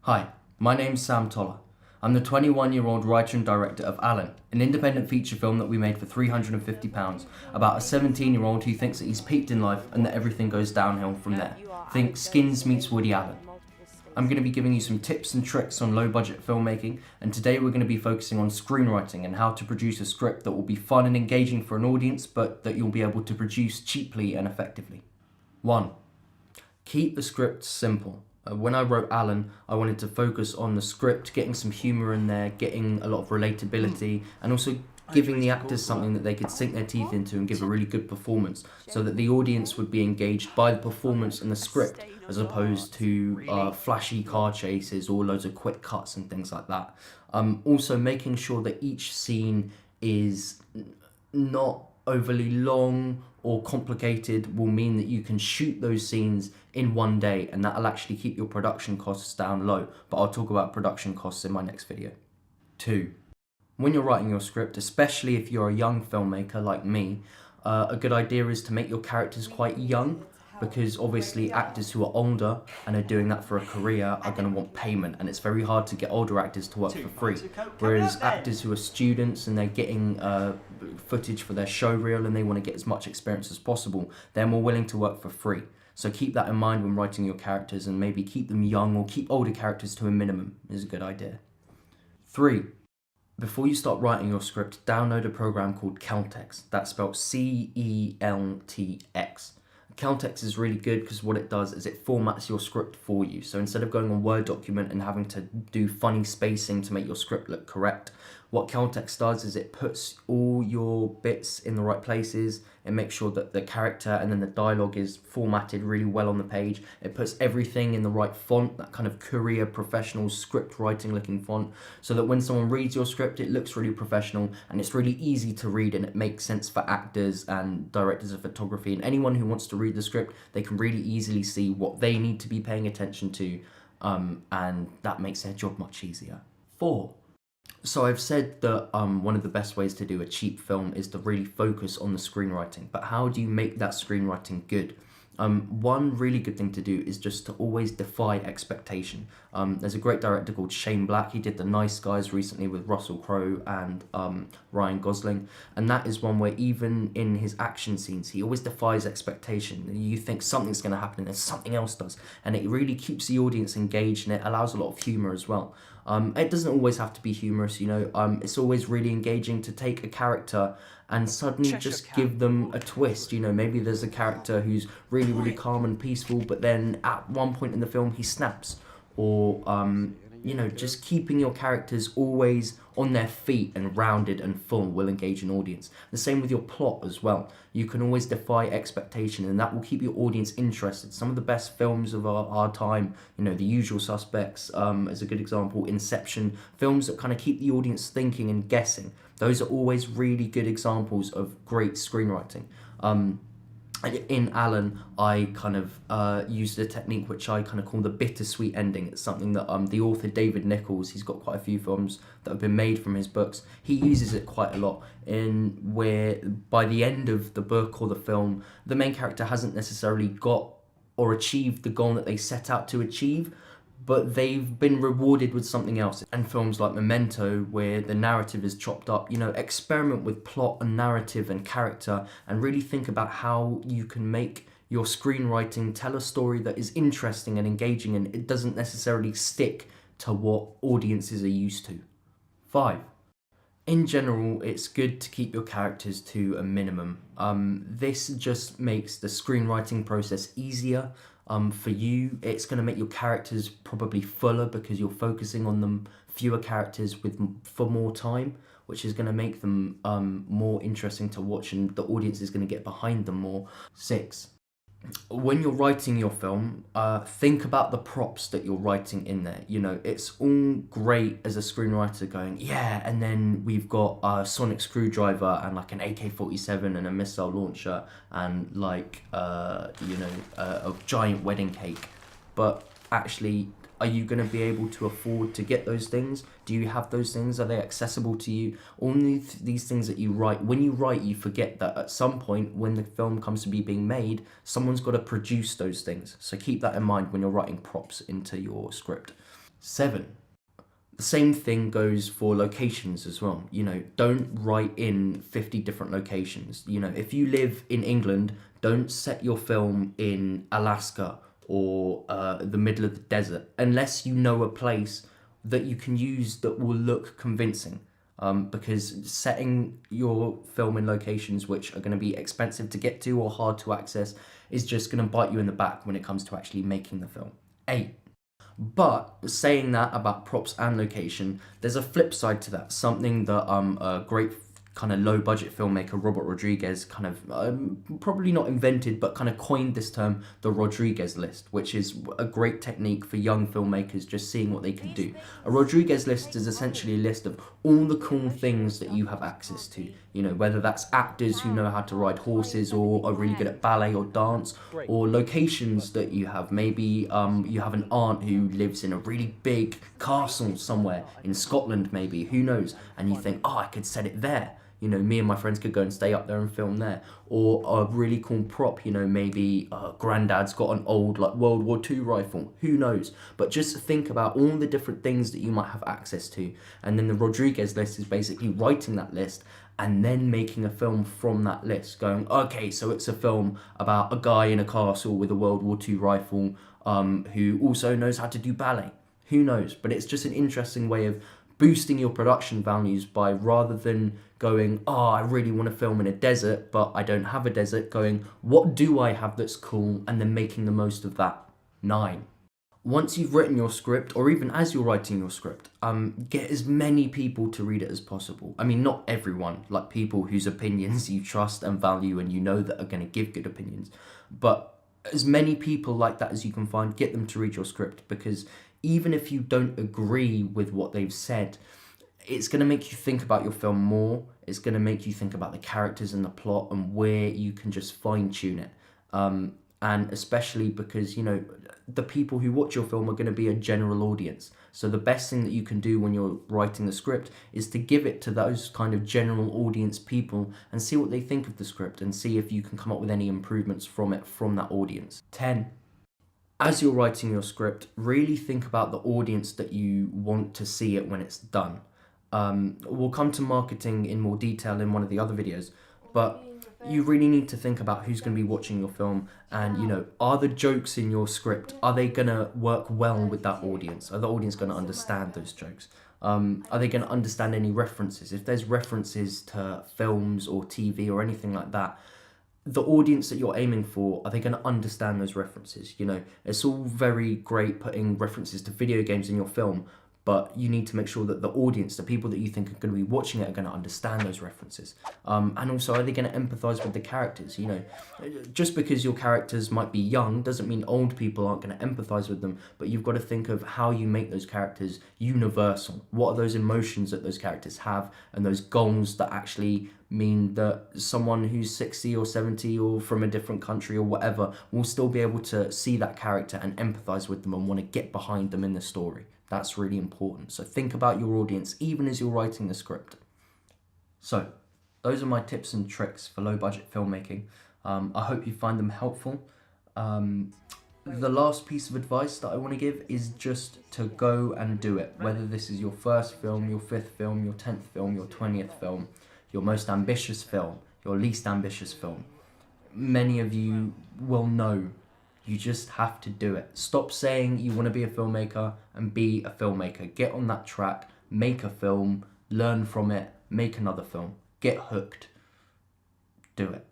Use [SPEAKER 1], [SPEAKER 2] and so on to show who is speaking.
[SPEAKER 1] Hi, my name's Sam Toller. I'm the 21-year-old writer and director of Alan, an independent feature film that we made for £350 about a 17-year-old who thinks that he's peaked in life and that everything goes downhill from there. Think Skins meets Woody Allen. I'm going to be giving you some tips and tricks on low-budget filmmaking, and today we're going to be focusing on screenwriting and how to produce a script that will be fun and engaging for an audience, but that you'll be able to produce cheaply and effectively. 1. Keep the script simple. When I wrote Alan, I wanted to focus on the script, getting some humour in there, getting a lot of relatability, and also giving the actors something that they could sink their teeth into and give a really good performance, so that the audience would be engaged by the performance and the script, as opposed to flashy car chases or loads of quick cuts and things like that. Also making sure that each scene is not overly long or complicated will mean that you can shoot those scenes in one day, and that'll actually keep your production costs down low, but I'll talk about production costs in my next video. 2. When you're writing your script, especially if you're a young filmmaker like me, a good idea is to make your characters quite young, because obviously actors who are older and are doing that for a career are going to want payment, and it's very hard to get older actors to work for free. Whereas actors who are students and they're getting footage for their show reel and they want to get as much experience as possible, they're more willing to work for free. So keep that in mind when writing your characters, and maybe keep them young or keep older characters to a minimum is a good idea. 3. Before you start writing your script, download a program called Celtx. That's spelled C-E-L-T-X. Celtx is really good because what it does is it formats your script for you. So instead of going on Word document and having to do funny spacing to make your script look correct, what Celtx does is it puts all your bits in the right places. It makes sure that the character and then the dialogue is formatted really well on the page. It puts everything in the right font, that kind of career professional script writing looking font, so that when someone reads your script, it looks really professional and it's really easy to read, and it makes sense for actors and directors of photography and anyone who wants to read the script. They can really easily see what they need to be paying attention to, and that makes their job much easier. 4. So I've said that one of the best ways to do a cheap film is to really focus on the screenwriting, but how do you make that screenwriting good? One really good thing to do is just to always defy expectation. There's a great director called Shane Black. He did The Nice Guys recently with Russell Crowe and Ryan Gosling, and that is one where even in his action scenes, he always defies expectation. You think something's going to happen and then something else does, and it really keeps the audience engaged, and it allows a lot of humour as well. It doesn't always have to be humorous, it's always really engaging to take a character and suddenly just give them a twist. Maybe there's a character who's really, really calm and peaceful, but then at one point in the film he snaps. Or, just keeping your characters always on their feet and rounded and full will engage an audience. The same with your plot as well. You can always defy expectation, and that will keep your audience interested. Some of the best films of our time, The Usual Suspects is a good example, Inception, films that kind of keep the audience thinking and guessing. Those are always really good examples of great screenwriting. In Alan, I kind of used a technique which I kind of call the bittersweet ending. It's something that the author David Nichols, he's got quite a few films that have been made from his books. He uses it quite a lot in where by the end of the book or the film, the main character hasn't necessarily got or achieved the goal that they set out to achieve, but they've been rewarded with something else. And films like Memento, where the narrative is chopped up, experiment with plot and narrative and character, and really think about how you can make your screenwriting tell a story that is interesting and engaging, and it doesn't necessarily stick to what audiences are used to. 5. In general, it's good to keep your characters to a minimum. This just makes the screenwriting process easier. For you, it's going to make your characters probably fuller because you're focusing on them, fewer characters for more time, which is going to make them more interesting to watch, and the audience is going to get behind them more. 6. When you're writing your film, think about the props that you're writing in there. It's all great as a screenwriter going, yeah, and then we've got a sonic screwdriver and like an AK-47 and a missile launcher and like, a giant wedding cake. But actually, are you going to be able to afford to get those things? Do you have those things? Are they accessible to you? Only these things that you write, when you write, you forget that at some point when the film comes to be being made, someone's got to produce those things. So keep that in mind when you're writing props into your script. 7. The same thing goes for locations as well. You know, don't write in 50 different locations. You know, if you live in England, don't set your film in Alaska or the middle of the desert unless you know a place that you can use that will look convincing. Because setting your film in locations which are going to be expensive to get to or hard to access is just going to bite you in the back when it comes to actually making the film. 8. But saying that about props and location, there's a flip side to that. Something that a great kind of low budget filmmaker Robert Rodriguez kind of probably not invented but kind of coined this term, the Rodriguez list, which is a great technique for young filmmakers just seeing what they can do. A Rodriguez list is essentially a list of all the cool things that you have access to, you know, whether that's actors who know how to ride horses or are really good at ballet or dance, or locations that you have. Maybe you have an aunt who lives in a really big castle somewhere in Scotland, maybe, who knows, and you think, oh, I could set it there. You know, me and my friends could go and stay up there and film there. Or a really cool prop, you know, maybe granddad's got an old like World War II rifle, who knows. But just think about all the different things that you might have access to. And then the Rodriguez list is basically writing that list and then making a film from that list, going, okay, so it's a film about a guy in a castle with a World War II rifle who also knows how to do ballet. Who knows? But it's just an interesting way of boosting your production values by, rather than going, oh, I really want to film in a desert, but I don't have a desert, going, what do I have that's cool, and then making the most of that. 9. Once you've written your script, or even as you're writing your script, get as many people to read it as possible. I mean, not everyone, like people whose opinions you trust and value and you know that are going to give good opinions, but as many people like that as you can find, get them to read your script, because even if you don't agree with what they've said, it's going to make you think about your film more. It's going to make you think about the characters and the plot and where you can just fine tune it. And especially because, you know, the people who watch your film are going to be a general audience. So the best thing that you can do when you're writing the script is to give it to those kind of general audience people and see what they think of the script and see if you can come up with any improvements from it from that audience. 10. As you're writing your script, really think about the audience that you want to see it when it's done. We'll come to marketing in more detail in one of the other videos, but you really need to think about who's going to be watching your film, and, you know, are the jokes in your script, are they going to work well with that audience? Are the audience going to understand those jokes? Are they going to understand any references? If there's references to films or TV or anything like that, the audience that you're aiming for, are they going to understand those references? You know, it's all very great putting references to video games in your film, but you need to make sure that the audience, the people that you think are going to be watching it, are going to understand those references. And also, are they going to empathise with the characters? You know, just because your characters might be young doesn't mean old people aren't going to empathise with them, but you've got to think of how you make those characters universal. What are those emotions that those characters have, and those goals that actually mean that someone who's 60 or 70 or from a different country or whatever will still be able to see that character and empathise with them and want to get behind them in the story. That's really important. So think about your audience even as you're writing the script. So those are my tips and tricks for low budget filmmaking. I hope you find them helpful. The last piece of advice that I want to give is just to go and do it. Whether this is your first film, your 5th film, your 10th film, your 20th film, your most ambitious film, your least ambitious film. Many of you will know. You just have to do it. Stop saying you want to be a filmmaker and be a filmmaker. Get on that track, make a film, learn from it, make another film. Get hooked. Do it.